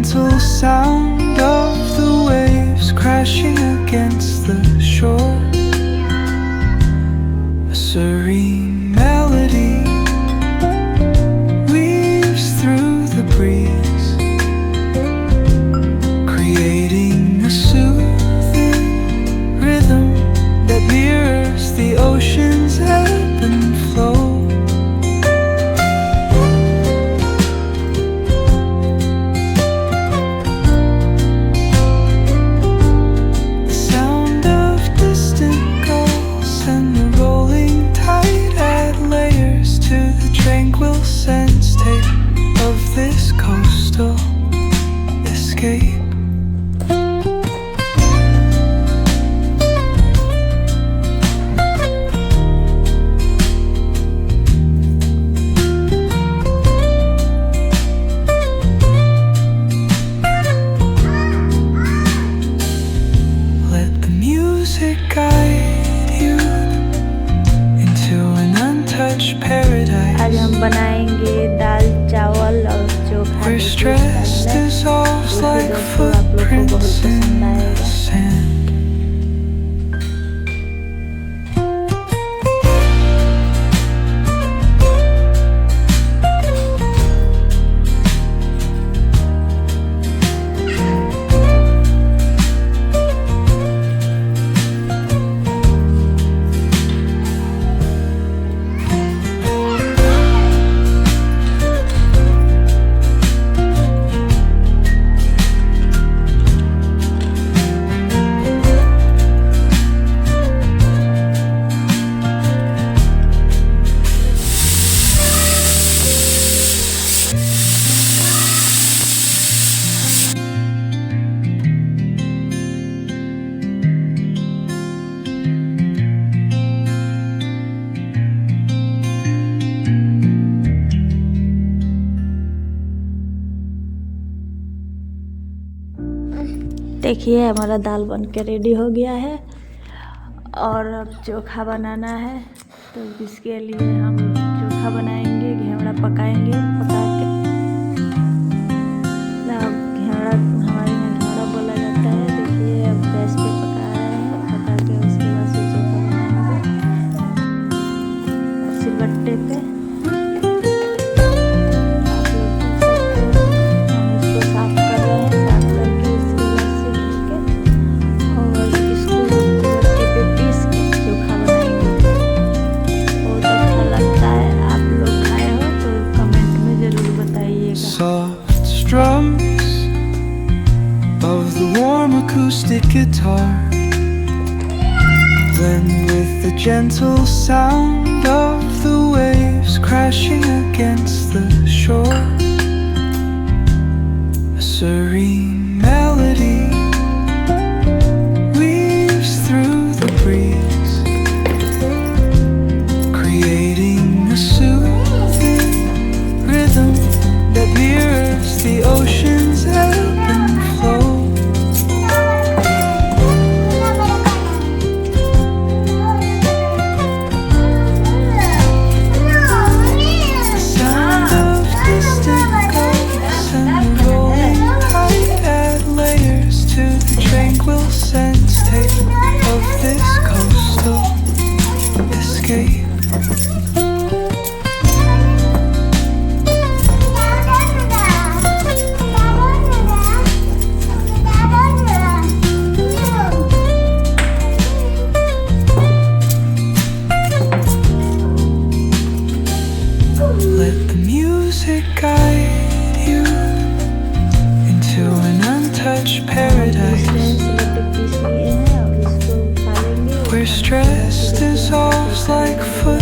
gentle sound of the waves crashing against the shore. A serene melody weaves through the breeze, creating a soothing rhythm that mirrors the ocean's ebb and flow. Sense tape of this coastal escape. Let the music guide you into an untouched paradise. आज हम बनाएंगे दाल चावल और चोखा। Where stress dissolves like footprints in the sand. देखिए हमारा दाल बन के ready हो गया है और अब चोखा बनाना है। तो इसके लिए हम चोखा बनाएंगे, घेवड़ा पकाएंगे। पका के घेवड़ा, हमारे यहाँ घेवड़ा बोला जाता है। देखिए अब गैस पे पका रहे हैं। पका के उसके बाद से चोखा बनाएंगे सिलबट्टे पे। Soft strums of the warm acoustic guitar blend with the gentle sound of the waves crashing against the shore. A serene melody weaves through the breeze, creating a soothing rhythm that mirrors the ocean's ebb and flow. The sound of distant gulls and the rolling tide add layers to the tranquil sense tape of this coastal escape. Let the music guide you into an untouched paradise where stress dissolves like footprints